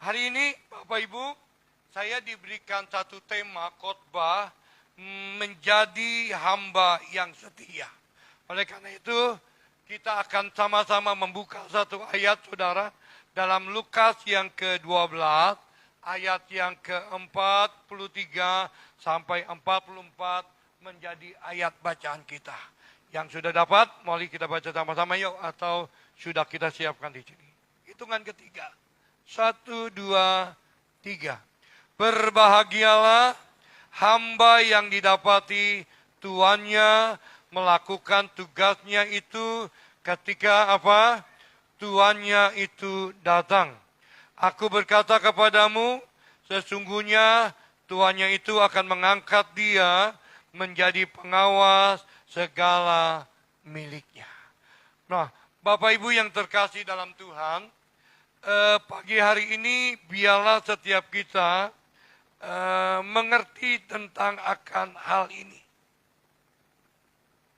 Hari ini Bapak Ibu, saya diberikan satu tema khotbah menjadi hamba yang setia. Oleh karena itu, kita akan sama-sama membuka satu ayat saudara dalam Lukas yang ke-12, ayat yang ke-43 sampai 44 menjadi ayat bacaan kita. Yang sudah dapat, mari kita baca sama-sama yuk, atau sudah kita siapkan di sini. Hitungan ketiga. 1, 2, 3. Berbahagialah hamba yang didapati tuannya melakukan tugasnya itu ketika apa? Tuannya itu datang. Aku berkata kepadamu, sesungguhnya tuannya itu akan mengangkat dia menjadi pengawas segala miliknya. Nah, Bapak Ibu yang terkasih dalam Tuhan, pagi hari ini biarlah setiap kita mengerti tentang akan hal ini.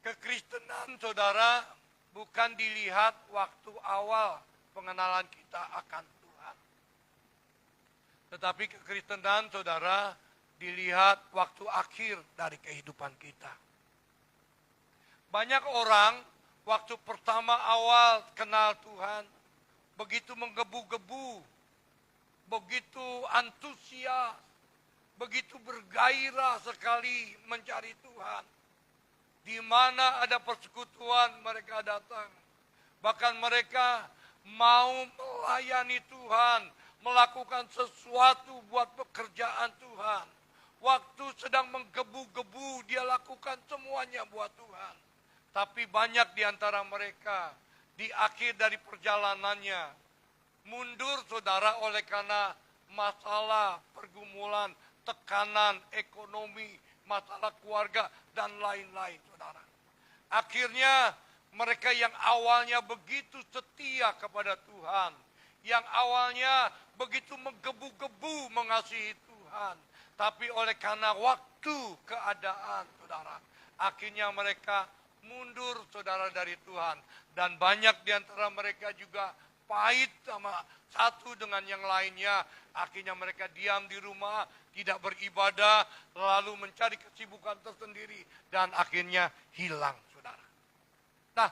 Kekristenan saudara bukan dilihat waktu awal pengenalan kita akan Tuhan. Tetapi kekristenan saudara dilihat waktu akhir dari kehidupan kita. Banyak orang waktu pertama awal kenal Tuhan, begitu menggebu-gebu, begitu antusias, begitu bergairah sekali mencari Tuhan. Di mana ada persekutuan mereka datang. Bahkan mereka mau melayani Tuhan, melakukan sesuatu buat pekerjaan Tuhan. Waktu sedang menggebu-gebu dia lakukan semuanya buat Tuhan. Tapi banyak di antara mereka di akhir dari perjalanannya mundur saudara oleh karena masalah, pergumulan, tekanan ekonomi, masalah keluarga dan lain-lain saudara. Akhirnya mereka yang awalnya begitu setia kepada Tuhan, yang awalnya begitu menggebu-gebu mengasihi Tuhan, tapi oleh karena waktu, keadaan saudara, akhirnya mereka mundur saudara dari Tuhan. Dan banyak di antara mereka juga pahit sama satu dengan yang lainnya. Akhirnya mereka diam di rumah, tidak beribadah, lalu mencari kesibukan tersendiri. Dan akhirnya hilang saudara. Nah,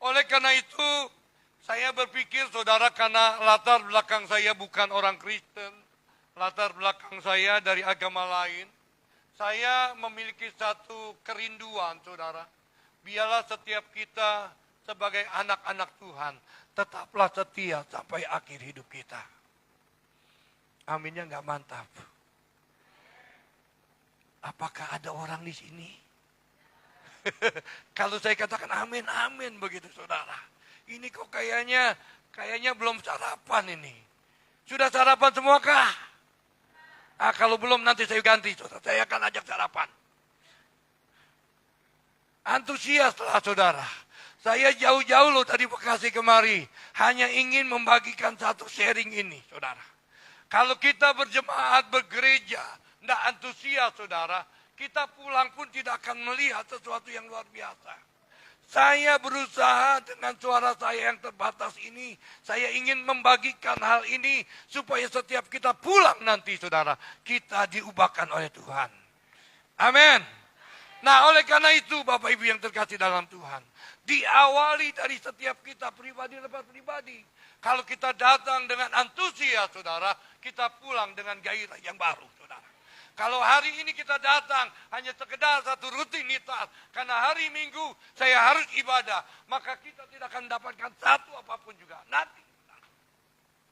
oleh karena itu saya berpikir saudara, karena latar belakang saya bukan orang Kristen, latar belakang saya dari agama lain, saya memiliki satu kerinduan saudara. Biarlah setiap kita sebagai anak-anak Tuhan tetaplah setia sampai akhir hidup kita. Aminnya nggak mantap. Apakah ada orang di sini? Kalau saya katakan amin, amin begitu saudara. Ini kok kayaknya belum sarapan ini. Sudah sarapan semua kah? Kalau belum nanti saya ganti saudara. Saya akan ajak sarapan. Antusiaslah saudara. Saya jauh-jauh loh tadi Bekasi kemari. Hanya ingin membagikan satu sharing ini saudara. Kalau kita berjemaat, bergereja, tidak antusias saudara, kita pulang pun tidak akan melihat sesuatu yang luar biasa. Saya berusaha dengan suara saya yang terbatas ini, saya ingin membagikan hal ini supaya setiap kita pulang nanti saudara, kita diubahkan oleh Tuhan. Amin. Nah, oleh karena itu Bapak Ibu yang terkasih dalam Tuhan, diawali dari setiap kita pribadi lepas pribadi. Kalau kita datang dengan antusias saudara, kita pulang dengan gairah yang baru saudara. Kalau hari ini kita datang hanya sekedar satu rutinitas, karena hari Minggu saya harus ibadah, maka kita tidak akan mendapatkan satu apapun juga. Nanti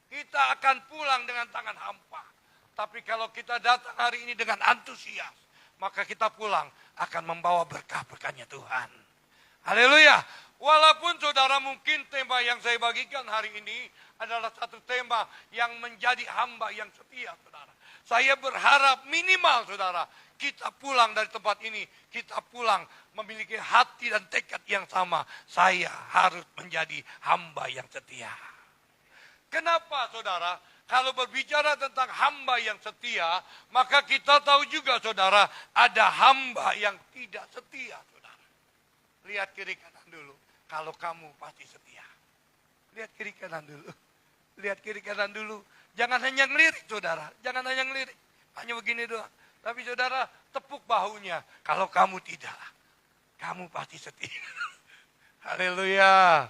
kita akan pulang dengan tangan hampa. Tapi kalau kita datang hari ini dengan antusias, maka kita pulang akan membawa berkah-berkahnya Tuhan. Haleluya. Walaupun saudara mungkin tema yang saya bagikan hari ini adalah satu tema yang menjadi hamba yang setia saudara. Saya berharap minimal saudara, kita pulang dari tempat ini, kita pulang memiliki hati dan tekad yang sama. Saya harus menjadi hamba yang setia. Kenapa saudara? Kalau berbicara tentang hamba yang setia, maka kita tahu juga saudara, ada hamba yang tidak setia saudara. Lihat kiri kanan dulu, kalau kamu pasti setia. Lihat kiri kanan dulu. Lihat kiri kanan dulu. Jangan hanya ngelirik, saudara. Jangan hanya ngelirik. Hanya begini doang. Tapi saudara, tepuk bahunya. Kalau kamu tidak, kamu pasti setia. Haleluya.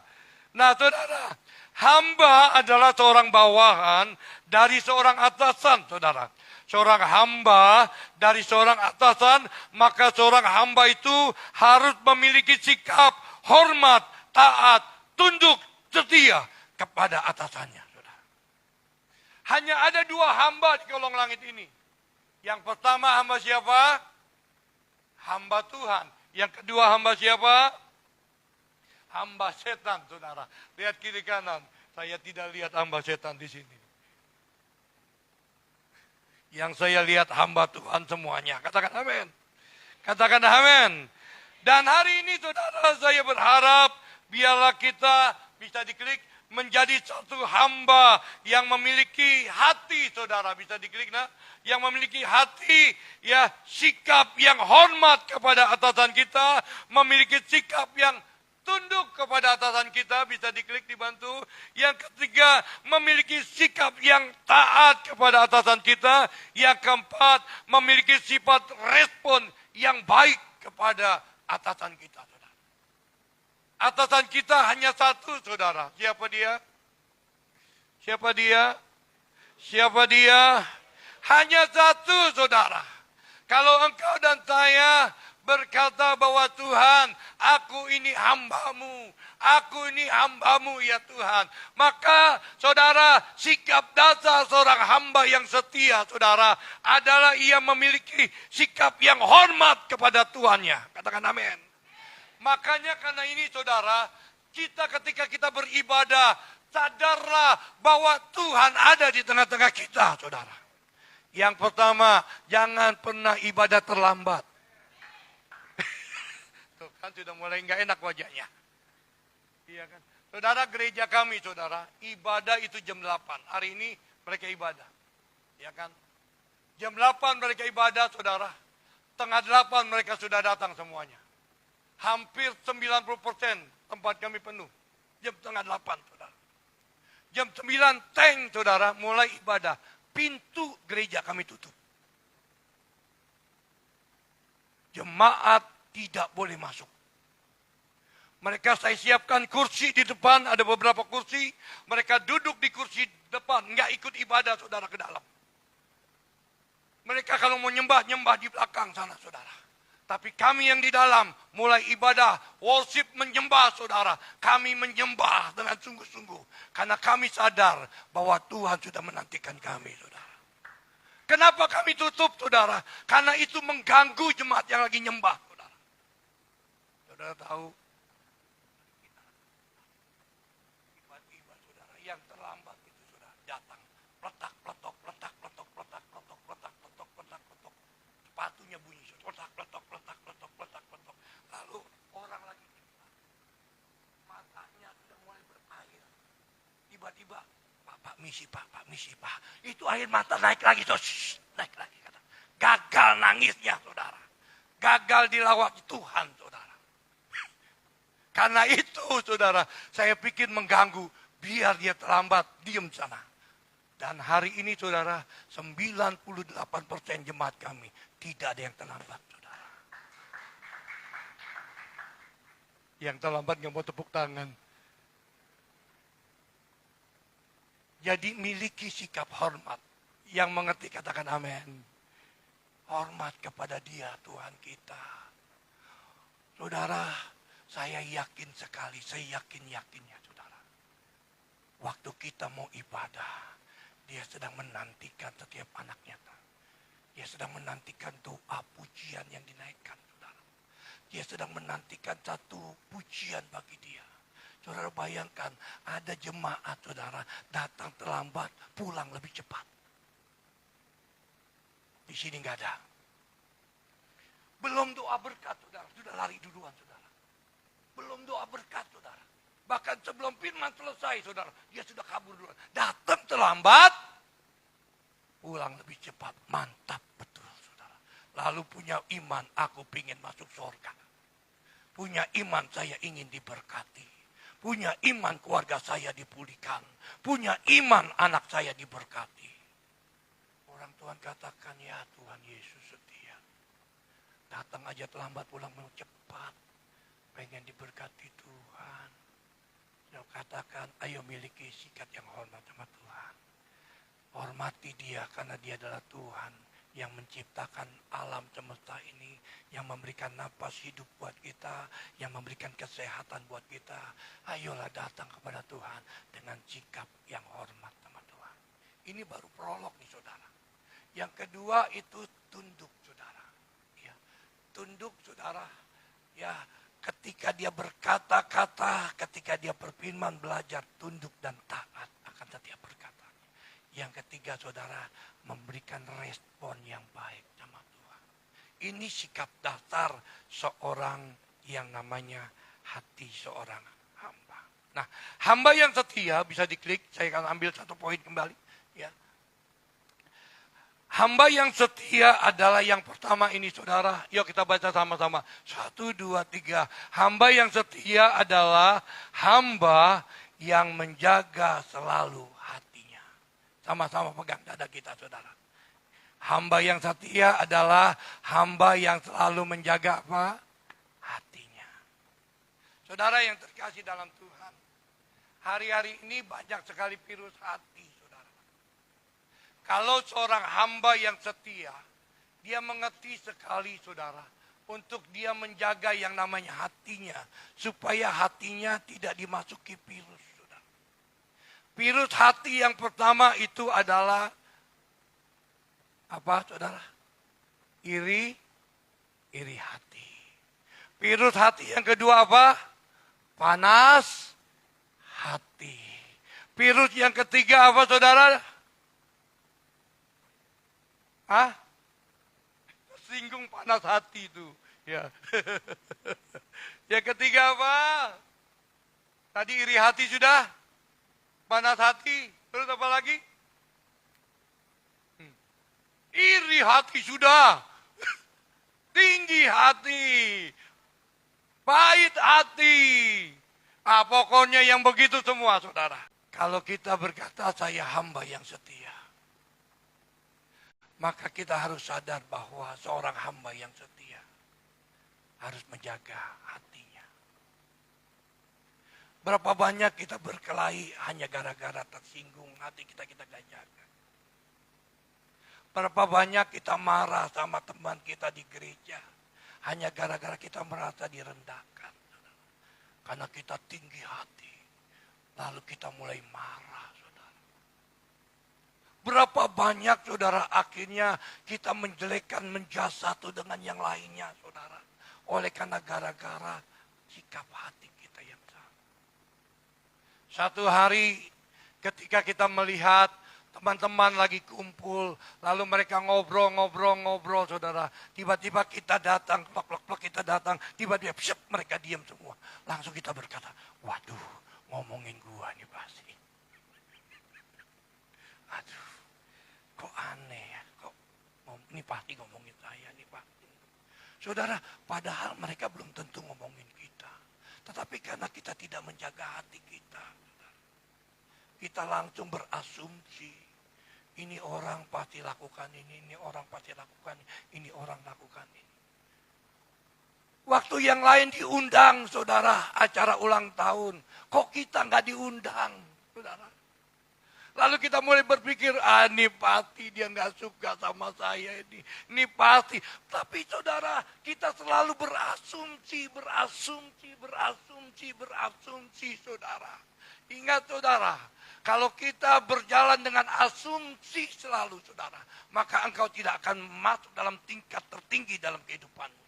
Nah saudara, hamba adalah seorang bawahan dari seorang atasan, saudara. Seorang hamba dari seorang atasan, maka seorang hamba itu harus memiliki sikap hormat, taat, tunduk, setia kepada atasannya. Saudara. Hanya ada dua hamba di kolong langit ini. Yang pertama hamba siapa? Hamba Tuhan. Yang kedua hamba siapa? Hamba setan, saudara. Lihat kiri kanan. Saya tidak lihat hamba setan di sini. Yang saya lihat hamba Tuhan semuanya. Katakan amin. Katakan amin. Dan hari ini saudara, saya berharap biarlah kita bisa diklik menjadi satu hamba yang memiliki hati, saudara. Bisa diklik, nah? Yang memiliki hati, ya, sikap yang hormat kepada atasan kita, memiliki sikap yang tunduk kepada atasan kita, bisa diklik, dibantu. Yang ketiga, memiliki sikap yang taat kepada atasan kita. Yang keempat, memiliki sifat respon yang baik kepada atasan kita, saudara. Atasan kita hanya satu, saudara. Siapa dia? Siapa dia? Siapa dia? Hanya satu, saudara. Kalau engkau dan saya berkata bahwa Tuhan, aku ini hambamu, aku ini hambamu ya Tuhan. Maka saudara, sikap dasar seorang hamba yang setia, saudara, adalah ia memiliki sikap yang hormat kepada Tuhannya. Katakan amin. Makanya karena ini saudara, kita ketika kita beribadah, sadarlah bahwa Tuhan ada di tengah-tengah kita, saudara. Yang pertama, jangan pernah ibadah terlambat. Tuh kan sudah mulai nggak enak wajahnya. Iya kan? Saudara, gereja kami, saudara, ibadah itu jam 8. Hari ini mereka ibadah. Ya kan? Jam 8 mereka ibadah, saudara. Setengah 8 mereka sudah datang semuanya. Hampir 90% tempat kami penuh. Jam setengah 8, saudara. Jam 9 tank, saudara, mulai ibadah. Pintu gereja kami tutup. Jemaat tidak boleh masuk. Mereka saya siapkan kursi di depan, ada beberapa kursi. Mereka duduk di kursi depan, nggak ikut ibadah, saudara, ke dalam. Mereka kalau mau nyembah, nyembah di belakang sana, saudara. Tapi kami yang di dalam, mulai ibadah, worship, menyembah, saudara. Kami menyembah dengan sungguh-sungguh. Karena kami sadar bahwa Tuhan sudah menantikan kami, saudara. Kenapa kami tutup, saudara? Karena itu mengganggu jemaat yang lagi nyembah, saudara. Saudara tahu, tiba-tiba, saudara, yang terlambat itu, saudara, datang. Peletak, peletok, peletak, peletok, peletak, peletok, peletak, peletok, peletak, peletok. Sepatunya bunyi, peletak, peletok, peletak, peletok, peletak, peletok. Lalu orang lagi nyembah. Matanya sudah mulai berair. Tiba-tiba, Pak misi Pak, Pak misi Pak. Itu air mata naik lagi, naik lagi. Kata. Gagal nangisnya, saudara. Gagal dilawat Tuhan, saudara. Karena itu, saudara, saya pikir mengganggu. Biar dia terlambat, diam sana. Dan hari ini, saudara, 98% jemaat kami tidak ada yang terlambat, saudara. Yang terlambat nggak mau tepuk tangan. Jadi miliki sikap hormat. Yang mengerti katakan amin. Hormat kepada dia, Tuhan kita. Saudara, saya yakin sekali, saya yakin-yakinnya, saudara. Waktu kita mau ibadah, dia sedang menantikan setiap anaknya. Dia sedang menantikan doa pujian yang dinaikkan, saudara. Dia sedang menantikan satu pujian bagi dia. Saudara bayangkan, ada jemaat, saudara, datang terlambat, pulang lebih cepat. Di sini nggak ada. Belum doa berkat, saudara, sudah lari duluan, saudara. Belum doa berkat, saudara. Bahkan sebelum firman selesai, saudara, dia sudah kabur duluan. Datang terlambat, pulang lebih cepat. Mantap betul, saudara. Lalu punya iman, aku ingin masuk surga. Punya iman, saya ingin diberkati. Punya iman keluarga saya dipulihkan. Punya iman anak saya diberkati. Orang Tuhan katakan, ya Tuhan Yesus setia. Datang aja terlambat, pulang mau cepat. Pengen diberkati Tuhan. Saya katakan, ayo miliki sikap yang hormat sama Tuhan. Hormati dia karena dia adalah Tuhan yang menciptakan alam semesta ini, yang memberikan napas hidup buat kita, yang memberikan kesehatan buat kita. Ayolah datang kepada Tuhan dengan sikap yang hormat sama Tuhan. Ini baru prolog nih saudara. Yang kedua itu tunduk saudara. Ya, tunduk saudara. Ya, ketika dia berkata-kata, ketika dia berfirman, belajar tunduk dan taat akan setiap perkataan. Yang ketiga saudara, memberikan respon yang baik sama Tuhan. Ini sikap dasar seorang yang namanya hati seorang hamba. Nah, hamba yang setia bisa diklik, saya akan ambil satu poin kembali. Ya. Hamba yang setia adalah yang pertama ini saudara. Yuk kita baca sama-sama. 1, 2, 3. Hamba yang setia adalah hamba yang menjaga selalu hatinya. Sama-sama pegang dada kita saudara. Hamba yang setia adalah hamba yang selalu menjaga apa? Hatinya. Saudara yang terkasih dalam Tuhan. Hari-hari ini banyak sekali virus hati. Kalau seorang hamba yang setia, dia mengerti sekali saudara, untuk dia menjaga yang namanya hatinya, supaya hatinya tidak dimasuki virus. Saudara. Virus hati yang pertama itu adalah, apa saudara? Iri hati. Virus hati yang kedua apa? Panas hati. Virus yang ketiga apa saudara? Singgung panas hati itu. Ya. Yang ketiga apa? Tadi iri hati sudah. Panas hati. Terus apa lagi? Iri hati sudah. Tinggi hati. Pahit hati. Pokoknya yang begitu semua saudara. Kalau kita berkata saya hamba yang setia, maka kita harus sadar bahwa seorang hamba yang setia harus menjaga hatinya. Berapa banyak kita berkelahi hanya gara-gara tersinggung, hati kita gak jaga. Berapa banyak kita marah sama teman kita di gereja hanya gara-gara kita merasa direndahkan. Karena kita tinggi hati, lalu kita mulai marah. Berapa banyak saudara akhirnya kita menjelekkan, menjudge satu dengan yang lainnya saudara. Oleh karena gara-gara sikap hati kita yang salah. Satu hari ketika kita melihat teman-teman lagi kumpul, lalu mereka ngobrol saudara. Tiba-tiba kita datang, plak kita datang, tiba-tiba mereka diam semua. Langsung kita berkata, waduh ngomongin gua nih pasti. Aduh. Kok aneh ya, ini pasti ngomongin saya, ini pasti. Saudara, padahal mereka belum tentu ngomongin kita. Tetapi karena kita tidak menjaga hati kita, kita langsung berasumsi. Ini orang pasti lakukan ini orang pasti lakukan ini orang lakukan ini. Waktu yang lain diundang, saudara, acara ulang tahun. Kok kita nggak diundang, saudara? Lalu kita mulai berpikir, ini pasti dia nggak suka sama saya ini. Ini pasti. Tapi saudara, kita selalu berasumsi, saudara. Ingat saudara, kalau kita berjalan dengan asumsi selalu saudara, maka engkau tidak akan masuk dalam tingkat tertinggi dalam kehidupanmu.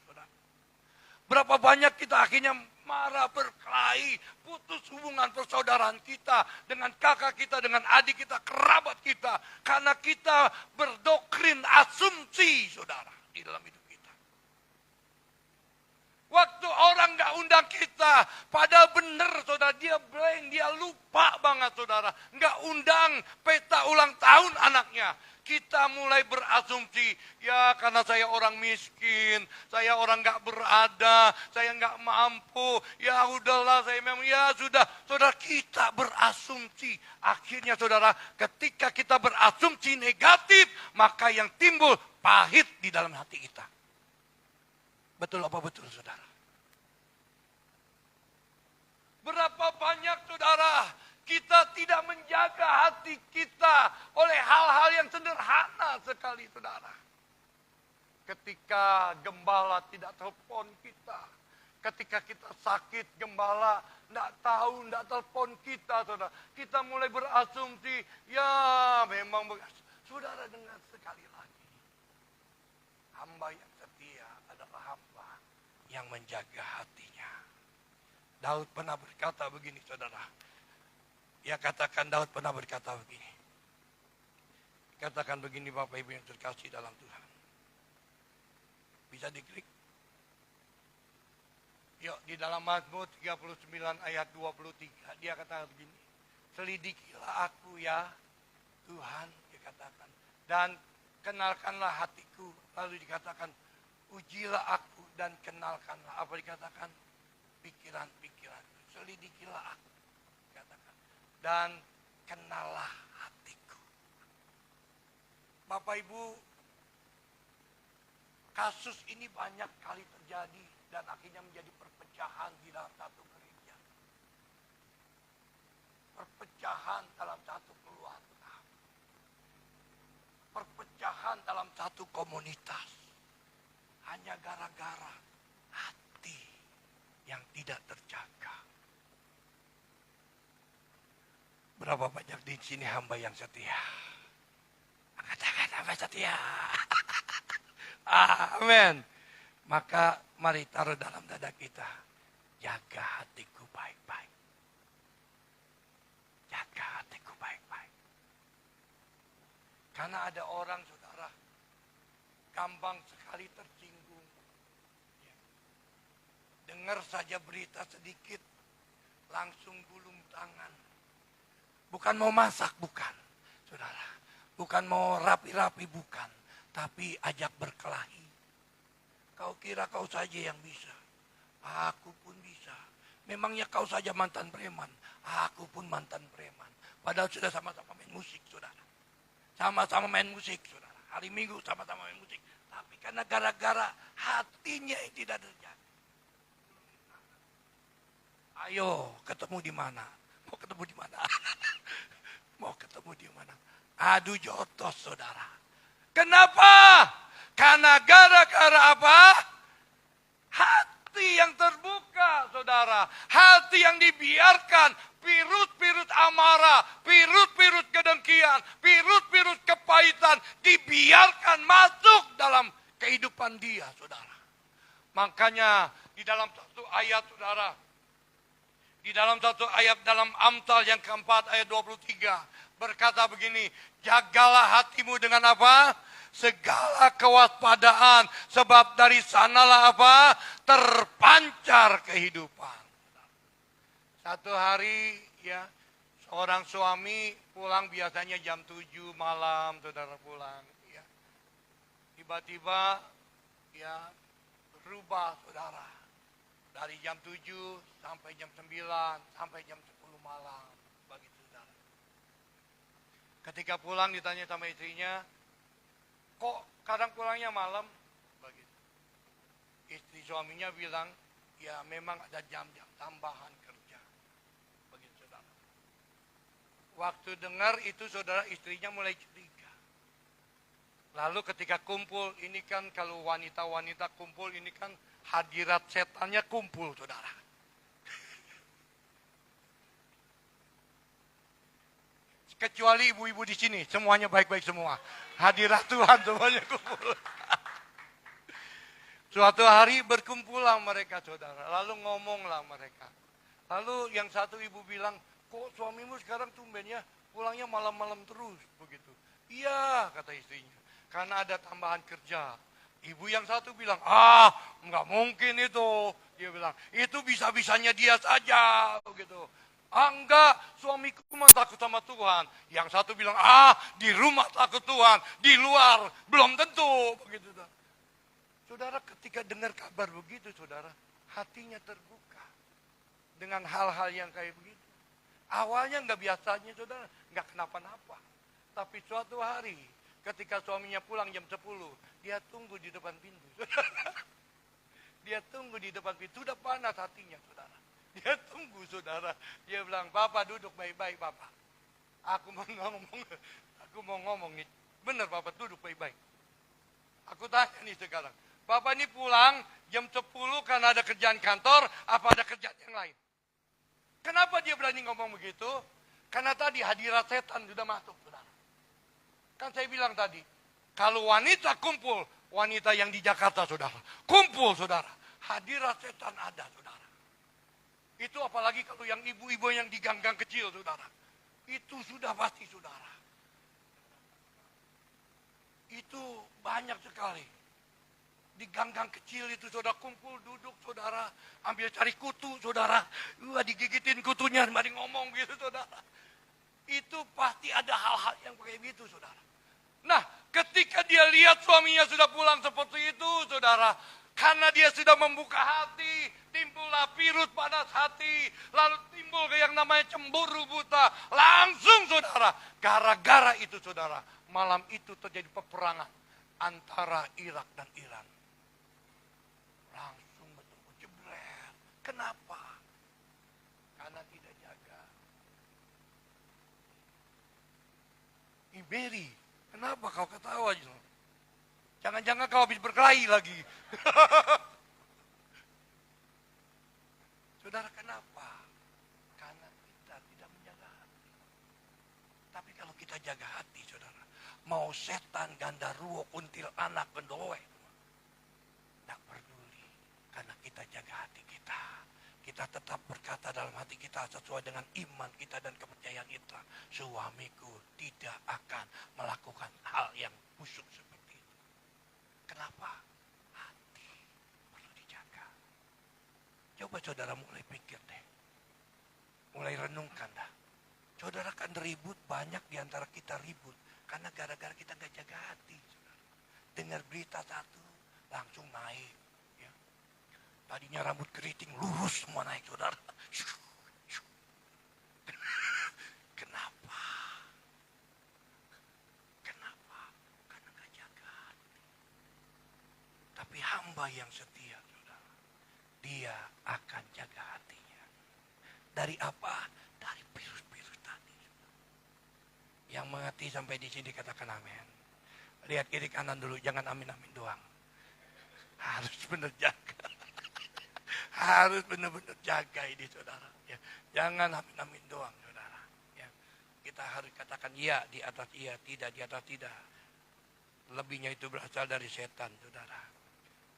Berapa banyak kita akhirnya marah, berkelahi, putus hubungan persaudaraan kita dengan kakak kita, dengan adik kita, kerabat kita. Karena kita berdoktrin asumsi, saudara, di dalam hidup kita. Waktu orang gak undang kita, padahal benar, saudara, dia blank, dia lupa banget, saudara. Gak undang pesta ulang tahun anaknya. kita mulai berasumsi, ya karena saya orang miskin, saya orang gak berada, saya gak mampu, ya udahlah saya memang, ya sudah. Saudara, kita berasumsi. Akhirnya saudara, ketika kita berasumsi negatif, maka yang timbul pahit di dalam hati kita. Betul apa betul saudara? Berapa banyak saudara, kita tidak menjaga hati kita oleh hal-hal yang sederhana sekali saudara. Ketika gembala tidak telepon kita, ketika kita sakit gembala tidak tahu, tidak telepon kita saudara. Kita mulai berasumsi, ya memang saudara, dengar sekali lagi. Hamba yang setia adalah hamba yang menjaga hatinya. Daud pernah berkata begini saudara. Ya katakan Daud pernah berkata begini. Katakan begini Bapak Ibu yang terkasih dalam Tuhan. Bisa diklik. Yuk di dalam Mazmur 39 ayat 23. Dia katakan begini. Selidikilah aku ya Tuhan, dia katakan. Dan kenalkanlah hatiku. Lalu dikatakan ujilah aku dan kenalkanlah. Apa dikatakan? Pikiran-pikiran. Selidikilah aku. Katakan. Dan kenallah hatiku. Bapak Ibu, kasus ini banyak kali terjadi dan akhirnya menjadi perpecahan di dalam satu gereja. Perpecahan dalam satu keluarga. Perpecahan dalam satu komunitas. Hanya gara-gara hati yang tidak terjaga. Berapa banyak di sini hamba yang setia? Katakan hamba setia. Amin. Maka mari taruh dalam dada kita. Jaga hatiku baik-baik. Jaga hatiku baik-baik. Karena ada orang saudara, gampang sekali tersinggung. Dengar saja berita sedikit, langsung gulung tangan. Bukan mau masak, bukan. Saudara, bukan mau rapi-rapi, bukan. Tapi ajak berkelahi. Kau kira kau saja yang bisa. Aku pun bisa. Memangnya kau saja mantan preman. Aku pun mantan preman. Padahal sudah sama-sama main musik, saudara. Sama-sama main musik, saudara. Hari Minggu sama-sama main musik. Tapi karena gara-gara hatinya yang tidak terjaga. Ayo, ketemu di mana? Mau ketemu di mana? Mau ketemu di mana? Adu jotos, saudara. Kenapa? Karena gara-gara apa? Hati yang terbuka, saudara. Hati yang dibiarkan. Pirut-pirut amarah, pirut-pirut kedengkian, pirut-pirut kepahitan. Dibiarkan masuk dalam kehidupan dia, saudara. Makanya di dalam satu ayat, saudara. Di dalam satu ayat dalam Amsal yang keempat ayat 23. Berkata begini. Jagalah hatimu dengan apa? Segala kewaspadaan. Sebab dari sanalah apa? Terpancar kehidupan. Satu hari ya. Seorang suami pulang biasanya jam 7 malam. Saudara pulang. Ya. Tiba-tiba ya berubah saudara. Dari jam 7 sampai jam 9 sampai jam 10 malam bagi saudara. Ketika pulang ditanya sama istrinya, kok kadang pulangnya malam? Begitu. Istri suaminya bilang, ya memang ada jam-jam tambahan kerja. Begitu saudara. Waktu dengar itu saudara, istrinya mulai curiga. Lalu ketika kumpul, ini kan kalau wanita-wanita kumpul, ini kan hadirat setannya kumpul, saudara. Kecuali ibu-ibu di sini, semuanya baik-baik semua. Hadirat Tuhan semuanya kumpul. Suatu hari berkumpullah mereka, saudara. Lalu ngomonglah mereka. Lalu yang satu ibu bilang, kok suamimu sekarang tumbennya pulangnya malam-malam terus, begitu. Iya, kata istrinya. Karena ada tambahan kerja. Ibu yang satu bilang, nggak mungkin itu. Dia bilang, itu bisa-bisanya dia saja. Begitu. Enggak, suamiku mah takut sama Tuhan. Yang satu bilang, di rumah takut Tuhan, di luar belum tentu. Begitu. Saudara, ketika dengar kabar begitu, saudara, hatinya terbuka dengan hal-hal yang kayak begitu. Awalnya nggak biasanya, saudara, nggak kenapa-napa. Tapi suatu hari, ketika suaminya pulang jam 10, dia tunggu di depan pintu. Dia tunggu di depan pintu, sudah panas hatinya, saudara. Dia tunggu, saudara. Dia bilang, Papa duduk baik-baik, Papa. Aku mau ngomong nih. Benar, Papa duduk baik-baik. Aku tanya nih sekarang, Papa ini pulang jam 10 karena ada kerjaan kantor, apa ada kerjaan yang lain? Kenapa dia berani ngomong begitu? Karena tadi hadirat setan sudah masuk, saudara. Kan saya bilang tadi, kalau wanita kumpul, wanita yang di Jakarta, saudara, kumpul, saudara, hadirat setan ada, saudara. Itu apalagi kalau yang ibu-ibu yang di gang-gang kecil, saudara. Itu sudah pasti, saudara. Itu banyak sekali. Di gang-gang kecil itu, saudara, kumpul, duduk, saudara. Ambil cari kutu, saudara. Digigitin kutunya, mari ngomong gitu, saudara. Itu pasti ada hal-hal yang kayak gitu, saudara. Nah, ketika dia lihat suaminya sudah pulang seperti itu, saudara. Karena dia sudah membuka hati, timbullah virus panas hati, lalu timbul yang namanya cemburu buta. Langsung, saudara, gara-gara itu, saudara, malam itu terjadi peperangan antara Irak dan Iran. Langsung betul-betul jebret. Kenapa? Karena tidak jaga. Mary, kenapa kau ketawa? Jangan-jangan kau habis berkelahi lagi. Saudara, kenapa? Karena kita tidak menjaga hati. Tapi kalau kita jaga hati, saudara, mau setan, gandaruo, kuntil anak, gendowe, tidak peduli. Karena kita jaga hati kita. Kita tetap berkata dalam hati kita sesuai dengan iman kita dan kepercayaan kita. Suamiku tidak akan melakukan hal yang busuk seperti itu. Kenapa? Hati perlu dijaga. Coba saudara mulai pikir deh. Mulai renungkan dah. Saudara kan ribut, banyak diantara kita ribut. Karena gara-gara kita gak jaga hati. Saudara. Dengar berita satu, langsung naik. Ya. Tadinya rambut keriting, lurus semua naik, saudara. Kenapa? Kenapa? Karena gak jaga hati. Tapi hamba yang setia, saudara, dia akan jaga hatinya. Dari apa? Dari virus-virus tadi. Yang mengerti sampai di sini katakan amin. Lihat kiri kanan dulu, jangan amin-amin doang. Harus benar jaga. Harus benar-benar jaga ini, saudara. Ya. Jangan amin-amin doang, saudara. Ya. Kita harus katakan iya di atas iya, tidak di atas tidak. Lebihnya itu berasal dari setan, saudara.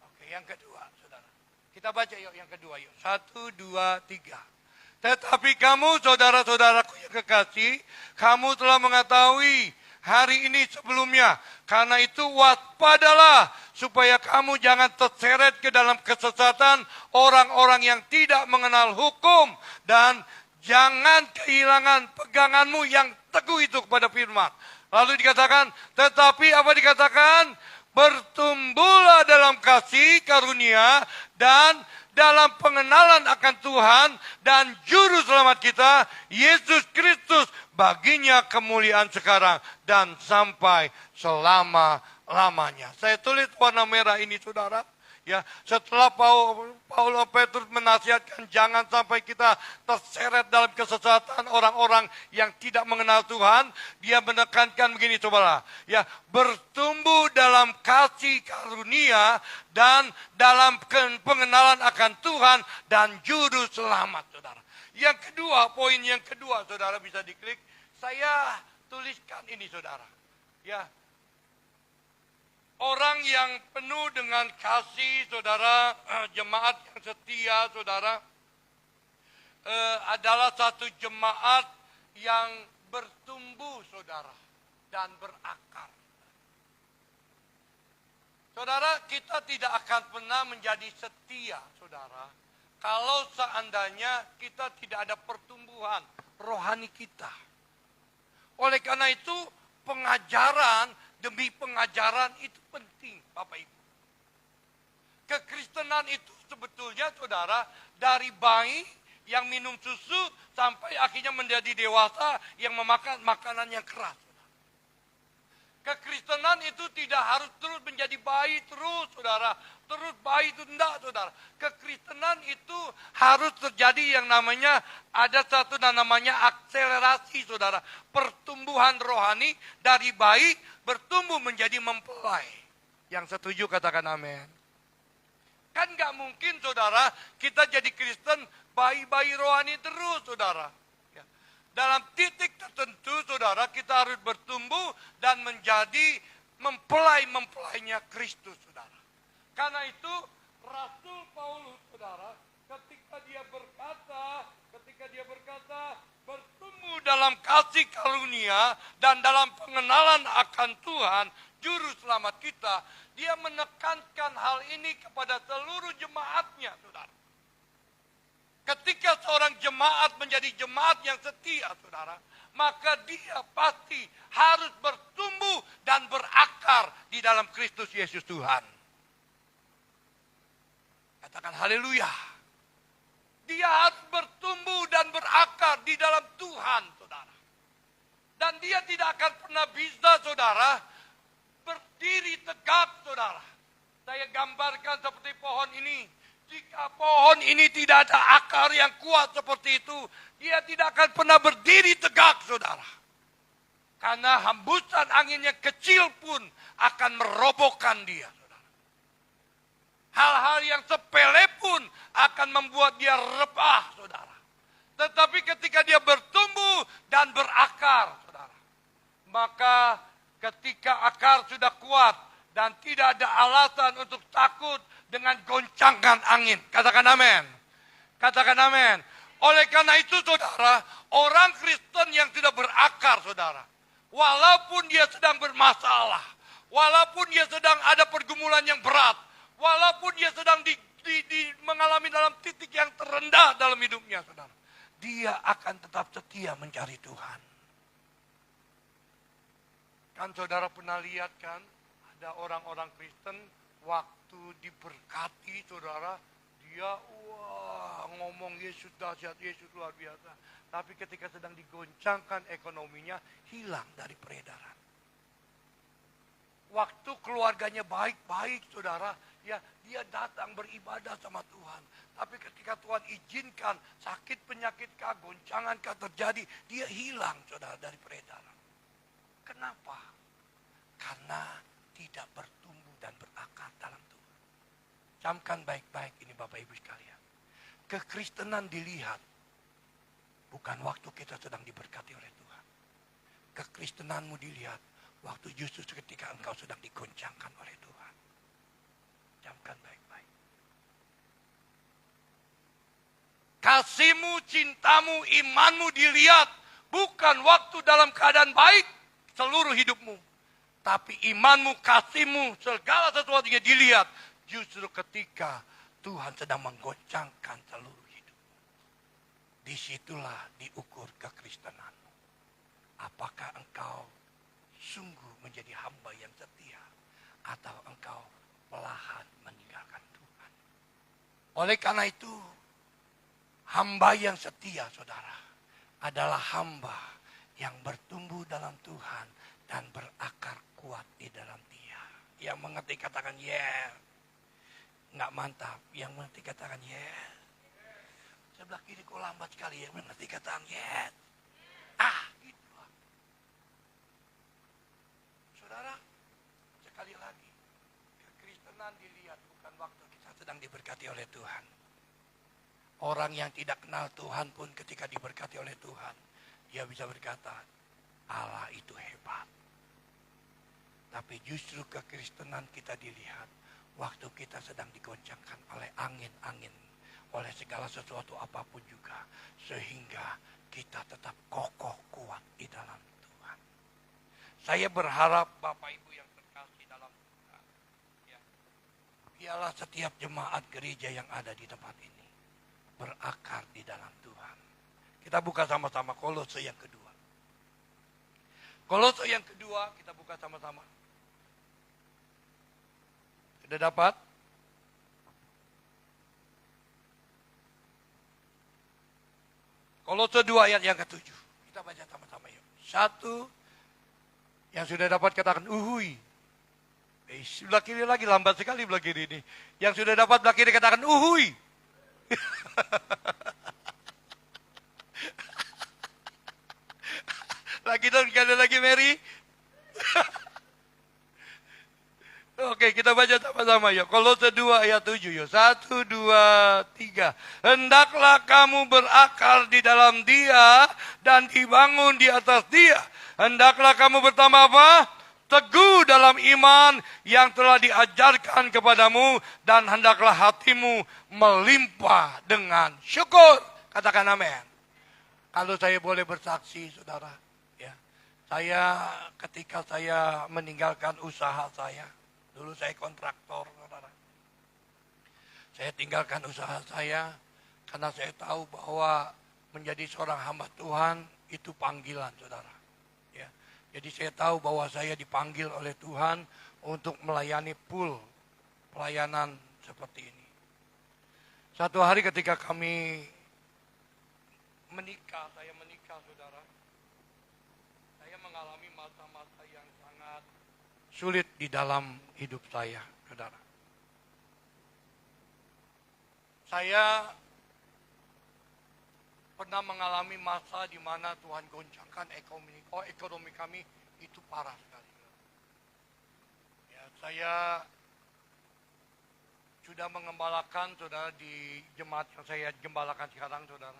Oke, yang kedua, saudara. Kita baca yuk yang kedua yuk. 1, 2, 3. Tetapi kamu, saudara-saudaraku yang kekasih, kamu telah mengetahui hari ini sebelumnya. Karena itu waspadalah supaya kamu jangan terseret ke dalam kesesatan orang-orang yang tidak mengenal hukum. Dan jangan kehilangan peganganmu yang teguh itu kepada firman. Lalu dikatakan, tetapi apa dikatakan? Bertumbuhlah dalam kasih karunia dan dalam pengenalan akan Tuhan dan Juru Selamat kita, Yesus Kristus, baginya kemuliaan sekarang dan sampai selama-lamanya. Saya tulis warna merah ini, saudara. Ya, setelah Paulus Petrus menasihatkan jangan sampai kita terseret dalam kesesatan orang-orang yang tidak mengenal Tuhan, dia menekankan begini, saudara. Ya, bertumbuh dalam kasih karunia dan dalam pengenalan akan Tuhan dan Juru Selamat, saudara. Yang kedua, poin yang kedua, saudara bisa diklik. Saya tuliskan ini, saudara. Ya. Orang yang penuh dengan kasih, saudara, jemaat yang setia, saudara, adalah satu jemaat yang bertumbuh, saudara, dan berakar. Saudara, kita tidak akan pernah menjadi setia, saudara, kalau seandainya kita tidak ada pertumbuhan Tuhan, rohani kita. Oleh karena itu, pengajaran demi pengajaran itu penting, Bapak Ibu. Kekristenan itu sebetulnya, saudara, dari bayi yang minum susu sampai akhirnya menjadi dewasa yang memakan makanan yang keras. Kekristenan itu tidak harus terus menjadi bayi terus, saudara. Terus bayi itu enggak, saudara. Kekristenan itu harus terjadi yang namanya, ada satu namanya akselerasi, saudara. Pertumbuhan rohani dari bayi bertumbuh menjadi mempelai. Yang setuju katakan amin. Kan nggak mungkin, saudara, kita jadi Kristen bayi-bayi rohani terus, saudara. Ya. Dalam titik tertentu, saudara, kita harus bertumbuh dan menjadi mempelai-mempelainya Kristus, saudara. Karena itu, Rasul Paulus, saudara, ketika dia berkata, bertumbuh dalam kasih karunia dan dalam pengenalan akan Tuhan, Juru Selamat kita, dia menekankan hal ini kepada seluruh jemaatnya, saudara. Ketika seorang jemaat menjadi jemaat yang setia, saudara, maka dia pasti harus bertumbuh dan berakar di dalam Kristus Yesus Tuhan. Katakan haleluya. Dia harus bertumbuh dan berakar di dalam Tuhan, saudara. Dan dia tidak akan pernah bisa, saudara, berdiri tegak, saudara. Saya gambarkan seperti pohon ini. Jika pohon ini tidak ada akar yang kuat seperti itu, dia tidak akan pernah berdiri tegak, saudara. Karena hembusan angin yang kecil pun akan merobohkan dia, saudara. Hal-hal yang sepele pun akan membuat dia rebah, saudara. Tetapi ketika dia bertumbuh dan berakar, saudara, maka ketika akar sudah kuat dan tidak ada alasan untuk takut dengan goncangan angin. Katakan amin. Katakan amin. Oleh karena itu, saudara, orang Kristen yang sudah berakar, saudara, walaupun dia sedang bermasalah, walaupun dia sedang ada pergumulan yang berat, walaupun dia sedang mengalami dalam titik yang terendah dalam hidupnya, saudara, dia akan tetap setia mencari Tuhan. Kan saudara pernah lihat kan, ada orang-orang Kristen waktu diberkati, saudara, dia ngomong Yesus dahsyat, Yesus luar biasa. Tapi ketika sedang digoncangkan ekonominya, hilang dari peredaran. Waktu keluarganya baik-baik, saudara, ya dia datang beribadah sama Tuhan. Tapi ketika Tuhan izinkan sakit penyakit kah, goncangan kah terjadi, dia hilang, saudara, dari peredaran. Kenapa? Karena tidak bertumbuh dan berakar dalam Tuhan. Camkan baik-baik ini Bapak Ibu sekalian. Kekristenan dilihat bukan waktu kita sedang diberkati oleh Tuhan. Kekristenanmu dilihat waktu justru ketika engkau sedang digoncangkan oleh Tuhan. Camkan baik-baik. Kasihmu, cintamu, imanmu dilihat bukan waktu dalam keadaan baik seluruh hidupmu. Tapi imanmu, kasihmu, segala sesuatunya dilihat justru ketika Tuhan sedang menggoncangkan seluruh hidupmu. Disitulah diukur kekristenanmu. Apakah engkau sungguh menjadi hamba yang setia atau engkau perlahan meninggalkan Tuhan. Oleh karena itu, hamba yang setia, saudara, adalah hamba yang bertumbuh dalam Tuhan dan berakar kuat di dalam Dia. Yang mengerti katakan yeah. Nggak mantap. Yang mengerti katakan yeah. Sebelah kiri kok lambat sekali. Yang mengerti katakan yeah. Gitu. Saudara, sekali lagi, kekristenan dilihat bukan waktu kita sedang diberkati oleh Tuhan. Orang yang tidak kenal Tuhan pun ketika diberkati oleh Tuhan, dia bisa berkata, Allah itu hebat. Tapi justru kekristenan kita dilihat waktu kita sedang digoncangkan oleh angin-angin, oleh segala sesuatu apapun juga, sehingga kita tetap kokoh kuat di dalam Tuhan. Saya berharap Bapak Ibu yang terkasih dalam Tuhan, ya, biarlah setiap jemaat gereja yang ada di tempat ini berakar di dalam Tuhan. Kita buka sama-sama Kolose yang kedua. Kolose yang kedua kita buka sama-sama. Sudah dapat? Kolose 2 ayat yang ke-7. Kita baca sama-sama yuk. 1. Yang sudah dapat katakan uhui. Sebelah kiri lagi, lambat sekali belah kiri ini. Yang sudah dapat belah kiri katakan uhui. Lagi dong, sekali lagi Mary. Oke, kita baca sama-sama ya. Kolose 2 ayat 7 ya. 1, 2, 3. Hendaklah kamu berakar di dalam Dia dan dibangun di atas Dia. Hendaklah kamu bertambah apa? Teguh dalam iman yang telah diajarkan kepadamu dan hendaklah hatimu melimpah dengan syukur. Katakan amin. Kalau saya boleh bersaksi, saudara, ya, ketika saya meninggalkan usaha saya, dulu saya kontraktor, saudara. Saya tinggalkan usaha saya karena saya tahu bahwa menjadi seorang hamba Tuhan itu panggilan, saudara. Ya, jadi saya tahu bahwa saya dipanggil oleh Tuhan untuk melayani full pelayanan seperti ini. Satu hari ketika kami saya menikah, saudara. Saya mengalami masa-masa yang sangat sulit di dalam hidup saya, saudara. Saya pernah mengalami masa di mana Tuhan goncangkan ekonomi kami itu parah sekali. Ya, saya sudah mengembalakan, saudara, di jemaat yang saya gembalakan sekarang, saudara.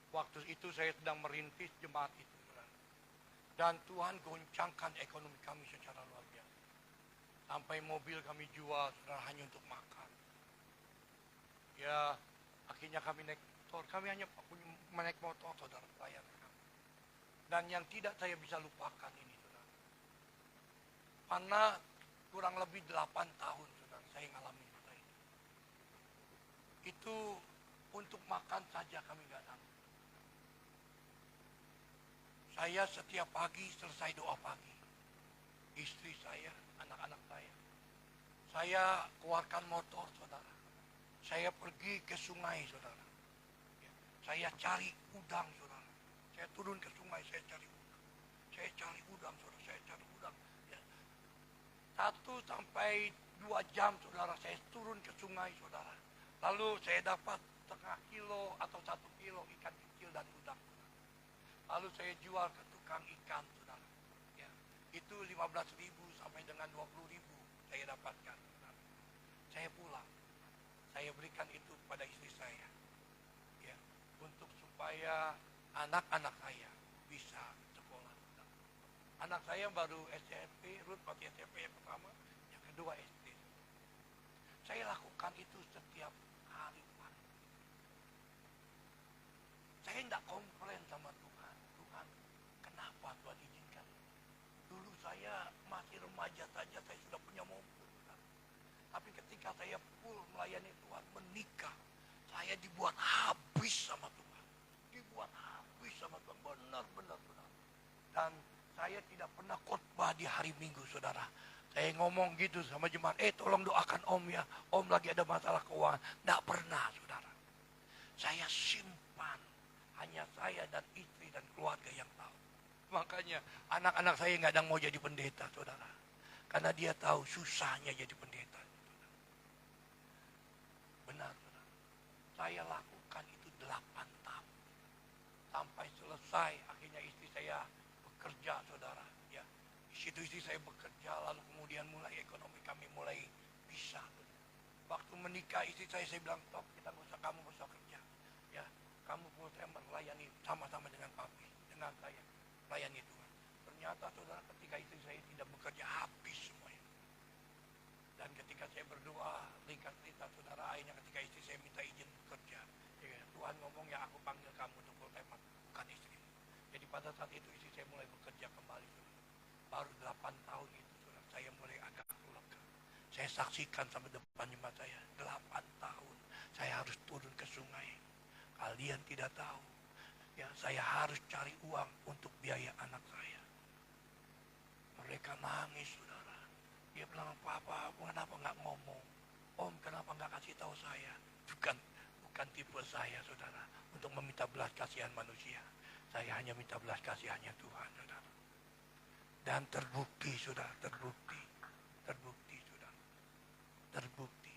Waktu itu saya sedang merintis jemaat itu, saudara. Dan Tuhan goncangkan ekonomi kami secara luar biasa. Sampai mobil kami jual, saudara, hanya untuk makan. Ya, akhirnya kami naik motor. Kami hanya menaik motor, saudara, pelayanan kami. Dan yang tidak saya bisa lupakan ini, saudara. Karena kurang lebih 8 tahun, saudara, saya ngalamin itu. Itu untuk makan saja kami nggak sanggup. Saya setiap pagi selesai doa pagi. Istri saya, anak-anak saya keluarkan motor, saudara. Saya pergi ke sungai, saudara. Saya cari udang, saudara. Saya turun ke sungai, saya cari udang. Saya cari udang, saudara. Saya cari udang. Ya. 1 sampai 2 jam, saudara, saya turun ke sungai, saudara. Lalu saya dapat setengah kilo atau 1 kilo ikan kecil dan udang. Lalu saya jual ke tukang ikan, saudara. Ya, itu 15.000 sampai dengan 20.000 saya dapatkan, saudara. Saya pulang, saya berikan itu kepada istri saya, ya, untuk supaya anak-anak saya bisa sekolah, saudara. Anak saya baru SMP, Ruth masih SMP yang pertama, yang kedua SD. Saya lakukan itu setiap hari, Pak. Saya tidak komplain sama Tuhan. Tuhan, kenapa Tuhan izinkan? Dulu saya masih remaja saja, saya sudah punya mobil. Tapi ketika saya full melayani Tuhan, menikah, saya dibuat habis sama Tuhan. Dibuat habis sama Tuhan, benar-benar. Dan saya tidak pernah khotbah di hari Minggu, saudara. Saya ngomong gitu sama jemaat, tolong doakan Om ya, Om lagi ada masalah keuangan. Tidak pernah, saudara. Saya simpan, hanya saya dan istri dan keluarga yang tahu. Makanya anak-anak saya nggak ada mau jadi pendeta, saudara. Karena dia tahu susahnya jadi pendeta. Benar, saudara. Saya lakukan itu 8 tahun. Sampai selesai, akhirnya istri saya bekerja, saudara. Ya, di situ istri saya bekerja, lalu kemudian mulai ekonomi kami mulai bisa. Waktu menikah istri saya bilang, Top, kamu nggak usah kerja. Ya, kamu full time melayani sama-sama dengan papi, dengan saya, melayani Tuhan. Ternyata, saudara, ketika istri saya tidak bekerja, habis semuanya. Dan ketika saya berdoa, ringkas cerita, saudara, akhirnya ketika istri saya minta izin bekerja, ya, Tuhan ngomong, ya aku panggil kamu untuk full time, bukan istri. Jadi pada saat itu istri saya mulai bekerja kembali, saudara. Baru 8 tahun itu, saudara, saya mulai agak lega. Saya saksikan sampai depan jemaat saya, 8 tahun saya harus turun ke sungai. Kalian tidak tahu, Ya, saya harus cari uang untuk biaya anak saya. Mereka nangis, saudara. Dia bilang, Papa, kenapa nggak ngomong? Om, kenapa nggak kasih tahu saya? Bukan tipe saya, saudara, untuk meminta belas kasihan manusia. Saya hanya minta belas kasihannya Tuhan, saudara. Dan terbukti, saudara, terbukti, saudara. Terbukti.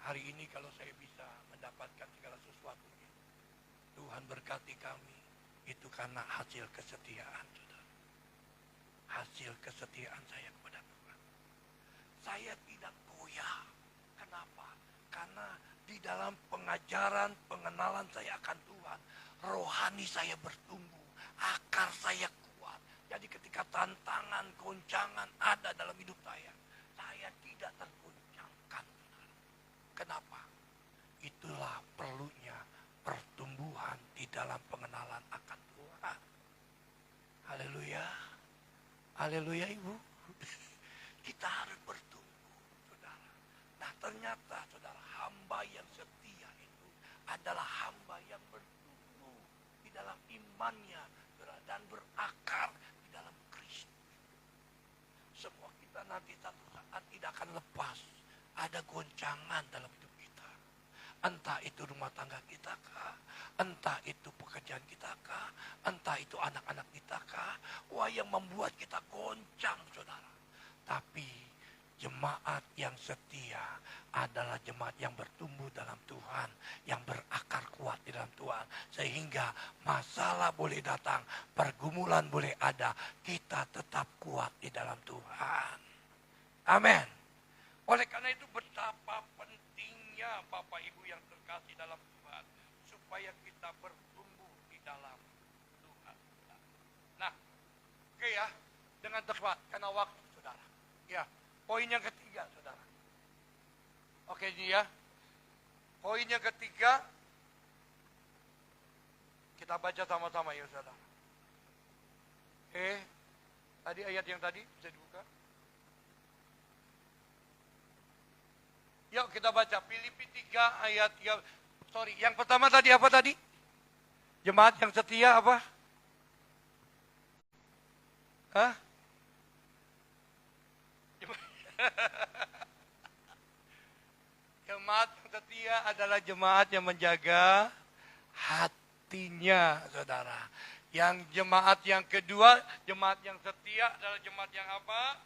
Hari ini kalau saya bisa mendapatkan segala sesuatunya, Tuhan berkati kami, itu karena hasil kesetiaan, saudara. Hasil kesetiaan saya kepada Tuhan. Saya tidak goyah. Kenapa? Karena di dalam pengajaran, pengenalan saya akan Tuhan, rohani saya bertumbuh, akar saya kuat. Jadi ketika tantangan, goncangan ada dalam hidup saya tidak tergoncangkan. Kenapa? Itulah perlunya pertumbuhan di dalam pengenalan akan Tuhan. Haleluya. Haleluya, Ibu. Kita harus bertumbuh, saudara. Nah, ternyata, saudara, hamba yang setia itu adalah hamba yang bertumbuh di dalam imannya, saudara, dan berakar di dalam Kristus. Semua kita nanti satu saat tidak akan lepas. Ada goncangan dalam hidup kita. Entah itu rumah tangga kita kah, entah itu pekerjaan kita kah, entah itu anak-anak kita kah. Wah, yang membuat kita goncang, saudara. Tapi jemaat yang setia adalah jemaat yang bertumbuh dalam Tuhan, yang berakar kuat di dalam Tuhan. Sehingga masalah boleh datang, pergumulan boleh ada, kita tetap kuat di dalam Tuhan. Amin. Oleh karena itu betapa pentingnya Bapak Ibu yang terkasih dalam Tuhan, supaya kita bertumbuh di dalam Tuhan. Nah, oke ya, dengan tepat, karena waktu, saudara. Ya, poin yang ketiga, saudara. Oke ini ya, poin yang ketiga, kita baca sama-sama ya, saudara. Tadi ayat yang tadi bisa dibuka. Yuk kita baca Filipi 3 ayat 3. Sorry, yang pertama tadi apa tadi? Jemaat yang setia apa? Hah? Jemaat yang setia adalah jemaat yang menjaga hatinya, saudara. Yang jemaat yang kedua, jemaat yang setia adalah jemaat yang apa?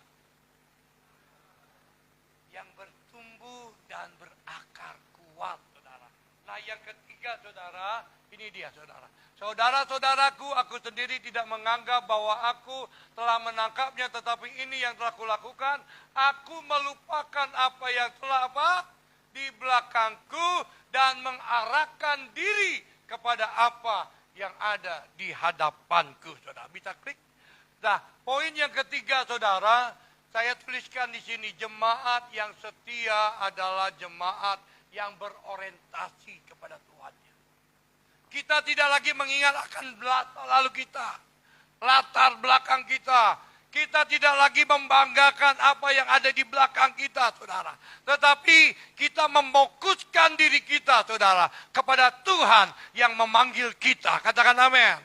Yang bertumbuh dan berakar kuat, saudara. Nah, yang ketiga, saudara, ini dia, saudara. Saudara-saudaraku, aku sendiri tidak menganggap bahwa aku telah menangkapnya, tetapi ini yang telah kulakukan. Aku melupakan apa yang telah apa? Di belakangku dan mengarahkan diri kepada apa yang ada di hadapanku, saudara. Bisa klik. Nah, poin yang ketiga, saudara, saya tuliskan di sini, jemaat yang setia adalah jemaat yang berorientasi kepada Tuhannya. Kita tidak lagi mengingat akan latar lalu kita, latar belakang kita. Kita tidak lagi membanggakan apa yang ada di belakang kita, saudara. Tetapi kita memfokuskan diri kita, saudara, kepada Tuhan yang memanggil kita. Katakan amin.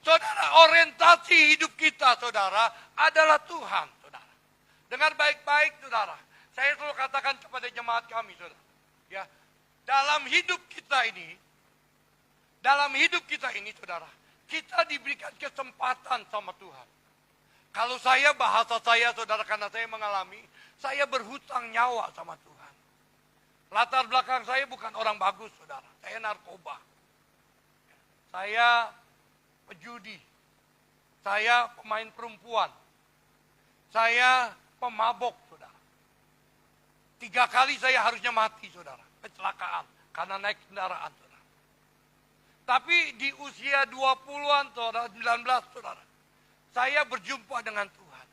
Saudara, orientasi hidup kita, saudara, adalah Tuhan. Dengar baik-baik, saudara. Saya selalu katakan kepada jemaat kami, saudara. Ya, dalam hidup kita ini, saudara, kita diberikan kesempatan sama Tuhan. Kalau bahasa saya, saudara, karena saya mengalami, saya berhutang nyawa sama Tuhan. Latar belakang saya bukan orang bagus, saudara. Saya narkoba. Saya pejudi. Saya pemain perempuan. Saya pemabok, saudara. 3 kali saya harusnya mati, saudara. Kecelakaan, karena naik kendaraan, saudara. Tapi di usia 20-an, saudara, 19, saudara, saya berjumpa dengan Tuhan.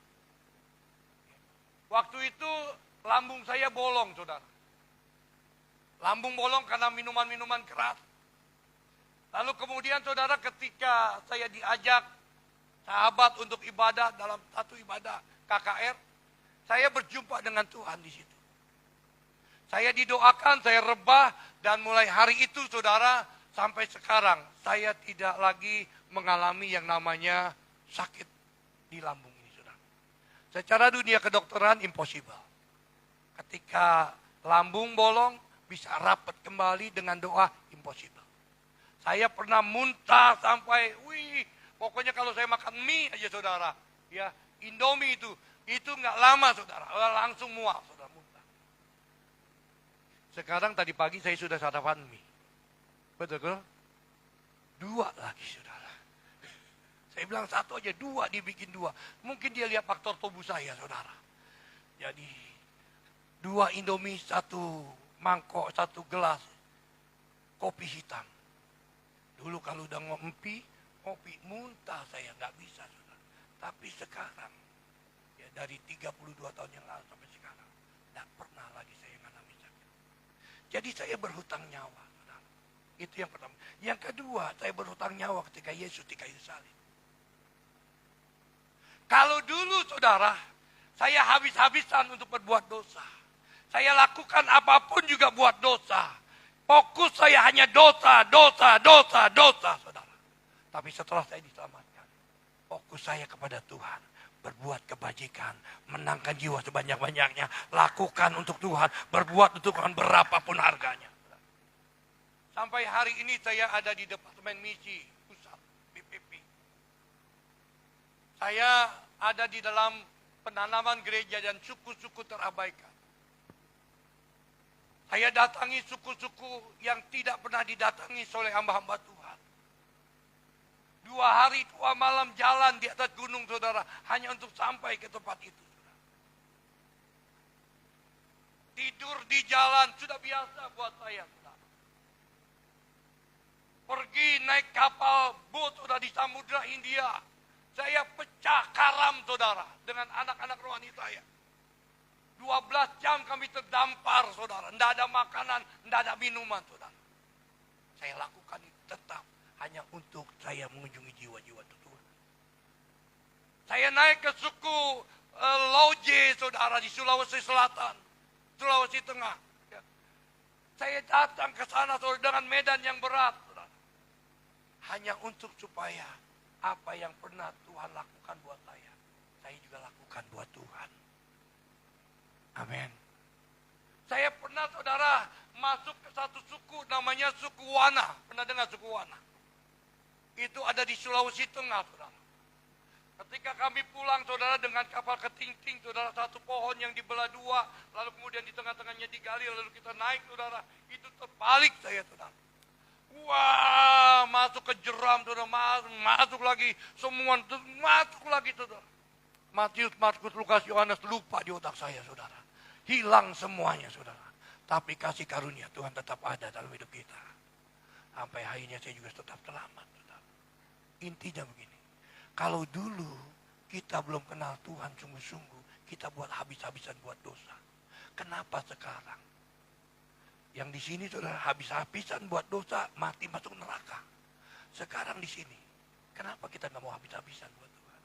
Waktu itu lambung saya bolong, saudara. Lambung bolong karena minuman-minuman keras. Lalu kemudian, saudara, ketika saya diajak sahabat untuk ibadah dalam satu ibadah KKR, saya berjumpa dengan Tuhan di situ. Saya didoakan, saya rebah, dan mulai hari itu, saudara, sampai sekarang saya tidak lagi mengalami yang namanya sakit di lambung ini, saudara. Secara dunia kedokteran impossible. Ketika lambung bolong bisa rapat kembali dengan doa, impossible. Saya pernah muntah sampai, pokoknya kalau saya makan mie aja, saudara, ya Indomie itu nggak lama, saudara, langsung mual, saudara, muntah. Sekarang tadi pagi saya sudah sarapan mie, betul kan? 2 lagi, saudara. Saya bilang 1 aja, 2 dibikin 2. Mungkin dia lihat faktor tubuh saya, saudara. Jadi 2 Indomie, 1 mangkok, 1 gelas kopi hitam. Dulu kalau udah ngopi muntah saya nggak bisa, saudara. Tapi sekarang, ya dari 32 tahun yang lalu sampai sekarang, nggak pernah lagi saya mengalami sakit. Jadi saya berhutang nyawa, saudara. Itu yang pertama. Yang kedua, saya berhutang nyawa ketika Yesus di kayu salib. Kalau dulu, saudara, saya habis-habisan untuk berbuat dosa. Saya lakukan apapun juga buat dosa. Fokus saya hanya dosa, saudara. Tapi setelah saya diselamatkan, fokus saya kepada Tuhan. Berbuat kebajikan, menangkan jiwa sebanyak-banyaknya. Lakukan untuk Tuhan, berbuat untuk Tuhan berapapun harganya. Sampai hari ini saya ada di Departemen Misi Pusat, BPP. Saya ada di dalam penanaman gereja dan suku-suku terabaikan. Saya datangi suku-suku yang tidak pernah didatangi oleh hamba-hamba Tuhan. 2 hari 2 malam jalan di atas gunung, saudara, hanya untuk sampai ke tempat itu. Saudara. Tidur di jalan sudah biasa buat saya, saudara. Pergi naik kapal boat, saudara, di Samudra Hindia. Saya pecah karam, saudara, dengan anak-anak rohani saya. 12 jam kami terdampar, saudara. Tidak ada makanan, tidak ada minuman, saudara. Saya lakukan itu tetap hanya untuk saya mengunjungi jiwa-jiwa Tuhan. Saya naik ke suku Loje, saudara, di Sulawesi Selatan, Sulawesi Tengah. Ya. Saya datang ke sana, saudara, dengan medan yang berat, saudara. Hanya untuk supaya apa yang pernah Tuhan lakukan buat saya juga lakukan buat Tuhan. Amin. Saya pernah, saudara, masuk ke satu suku namanya suku Wana. Pernah dengar suku Wana? Itu ada di Sulawesi Tengah, saudara. Ketika kami pulang, saudara, dengan kapal ketingting, saudara, satu pohon yang dibelah 2, lalu kemudian di tengah-tengahnya digali, lalu kita naik, saudara. Itu terbalik saya, saudara. Wah, masuk ke jeram, saudara, masuk lagi, semua masuk lagi, saudara. Matius, Markus, Lukas, Yohanes lupa di otak saya, saudara. Hilang semuanya, saudara. Tapi kasih karunia Tuhan tetap ada dalam hidup kita. Sampai akhirnya saya juga tetap selamat, saudara. Intinya begini. Kalau dulu kita belum kenal Tuhan sungguh-sungguh, kita buat habis-habisan buat dosa. Kenapa sekarang? Yang di sini, saudara, habis-habisan buat dosa, mati masuk neraka. Sekarang di sini, kenapa kita nggak mau habis-habisan buat Tuhan?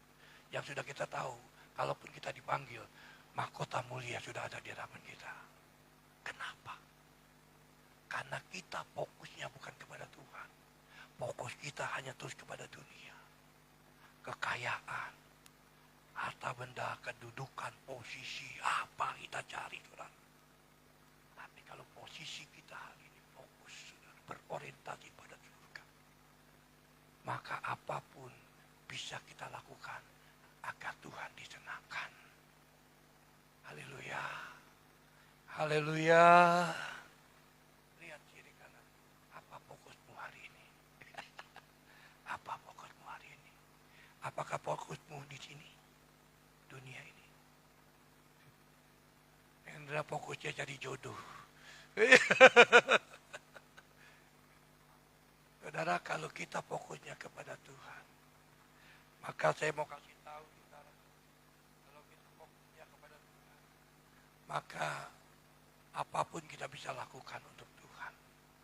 Yang sudah kita tahu, kalaupun kita dipanggil, mahkota mulia sudah ada di hadapan kita. Kenapa? Karena kita fokusnya bukan kepada Tuhan. Fokus kita hanya terus kepada dunia. Kekayaan, harta benda, kedudukan, posisi, apa kita cari, saudara. Tapi kalau posisi kita hari ini fokus, saudara, berorientasi pada surga, maka apapun bisa kita lakukan agar Tuhan disenangkan. Haleluya. Haleluya. Lihat kiri kanan. Apa fokusmu hari ini? Apa fokusmu hari ini? Apakah fokusmu di sini? Dunia ini. Hendra fokusnya jadi jodoh. Saudara, kalau kita fokusnya kepada Tuhan, maka saya mau kasih tahu, saudara, kalau kita fokusnya kepada Tuhan, maka apapun kita bisa lakukan untuk Tuhan.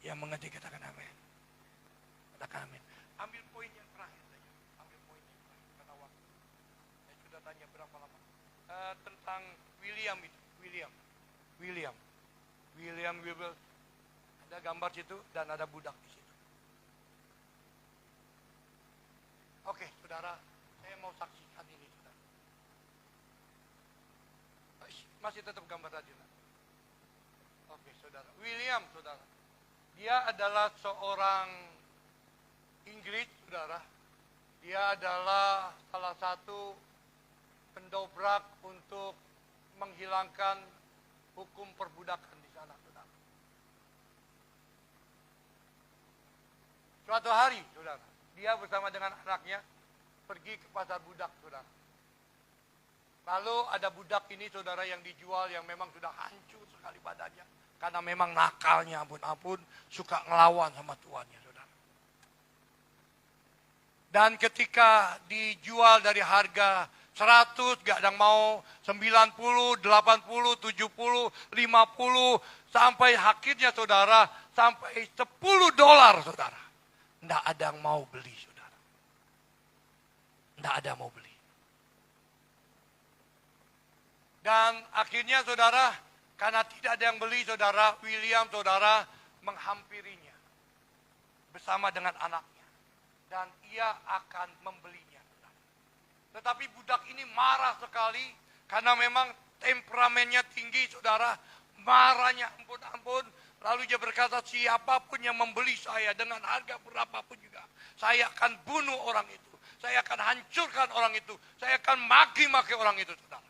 Yang mengerti katakan amin. Katakan amin. Ambil poin yang terakhir saja. Ambil poin yang terakhir karena waktu. Saya sudah tanya berapa lama tentang William itu. William Wilber. Ada gambar situ dan ada budak di situ. saudara, saya mau saksikan ini, saudara. Masih tetap gambar tadi, saudara. Oke, saudara. William, saudara. Dia adalah seorang Inggris, saudara. Dia adalah salah satu pendobrak untuk menghilangkan hukum perbudakan di sana, saudara. Suatu hari, saudara, dia bersama dengan anaknya pergi ke pasar budak, saudara. Lalu ada budak ini, saudara, yang dijual yang memang sudah hancur sekali badannya. Karena memang nakalnya, ampun-ampun, suka ngelawan sama tuannya, saudara. Dan ketika dijual dari harga 100, gak ada yang mau, 90, 80, 70, 50, sampai akhirnya, saudara, sampai $10, saudara. Nggak ada yang mau beli, saudara. Nggak ada yang mau beli. Dan akhirnya, saudara, karena tidak ada yang beli, saudara, William, saudara, menghampirinya bersama dengan anaknya. Dan ia akan membelinya. Tetapi budak ini marah sekali karena memang temperamennya tinggi, saudara. Marahnya ampun-ampun. Lalu dia berkata, siapapun yang membeli saya dengan harga berapapun juga, saya akan bunuh orang itu. Saya akan hancurkan orang itu. Saya akan maki-maki orang itu, saudara.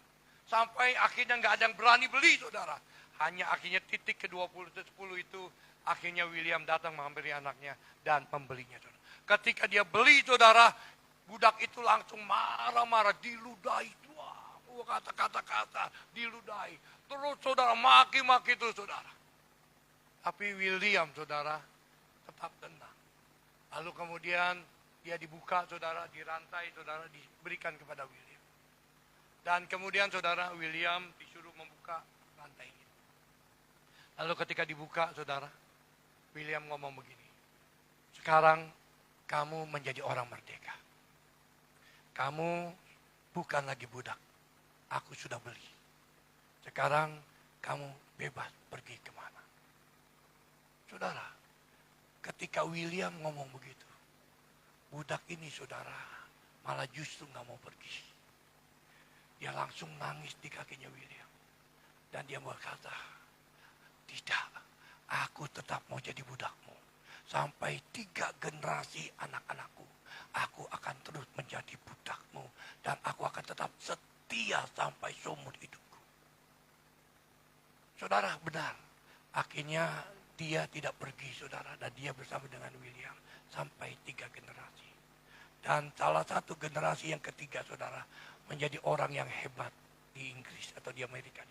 Sampai akhirnya nggak ada yang berani beli, saudara. Hanya akhirnya titik ke-20, 10 itu, akhirnya William datang menghampiri anaknya dan membelinya, saudara. Ketika dia beli, saudara, budak itu langsung marah-marah, diludahi. Wah, kata-kata, diludahi. Terus, saudara, maki-maki itu, saudara. Tapi William, saudara, tetap tenang. Lalu kemudian dia dibuka, saudara, dirantai, saudara, diberikan kepada William. Dan kemudian, saudara, William disuruh membuka rantainya. Lalu ketika dibuka, saudara, William ngomong begini. Sekarang kamu menjadi orang merdeka. Kamu bukan lagi budak. Aku sudah beli. Sekarang kamu bebas pergi kemana. Saudara, ketika William ngomong begitu, budak ini, saudara, malah justru gak mau pergi. Dia langsung nangis di kakinya William. Dan dia berkata, tidak, aku tetap mau jadi budakmu. Sampai 3 generasi anak-anakku, aku akan terus menjadi budakmu. Dan aku akan tetap setia sampai seumur hidupku. Saudara, benar. Akhirnya dia tidak pergi, saudara. Dan dia bersama dengan William sampai 3 generasi. Dan salah satu generasi yang ketiga, saudara, menjadi orang yang hebat di Inggris atau di Amerika.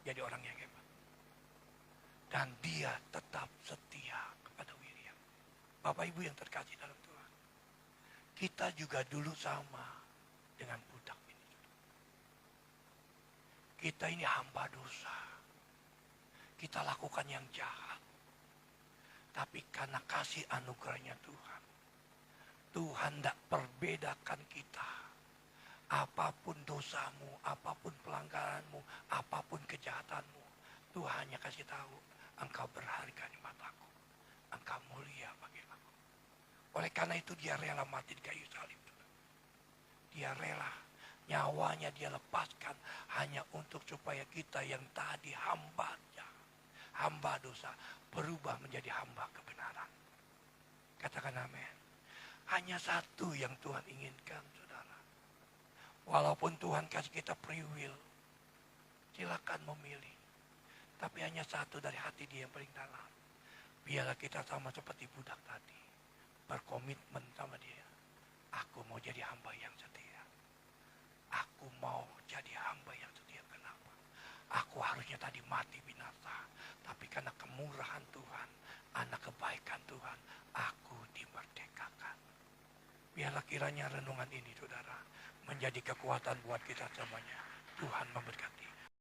Jadi orang yang hebat. Dan dia tetap setia kepada William. Bapak Ibu yang terkasih dalam Tuhan. Kita juga dulu sama dengan budak ini. Kita ini hamba dosa. Kita lakukan yang jahat. Tapi karena kasih anugerahnya Tuhan. Tuhan tidak perbedakan kita. Apapun dosamu, apapun pelanggaranmu, apapun kejahatanmu. Tuhan hanya kasih tahu. Engkau berharga di mataku. Engkau mulia bagi aku. Oleh karena itu dia rela mati di kayu salib. Dia rela. Nyawanya dia lepaskan. Hanya untuk supaya kita yang tadi hambanya. Hamba dosa. Berubah menjadi hamba kebenaran. Katakan amin. Hanya satu yang Tuhan inginkan, saudara. Walaupun Tuhan kasih kita free will. Silakan memilih. Tapi hanya satu dari hati dia yang paling dalam. Biarlah kita sama seperti budak tadi. Berkomitmen sama dia. Aku mau jadi hamba yang setia. Aku mau jadi hamba yang setia. Kenapa? Aku harusnya tadi mati binasa. Tapi karena kemurahan Tuhan. Anak kebaikan Tuhan. Aku dimerdekakan. Biarlah kiranya renungan ini, saudara. Menjadi kekuatan buat kita semuanya. Tuhan memberkati.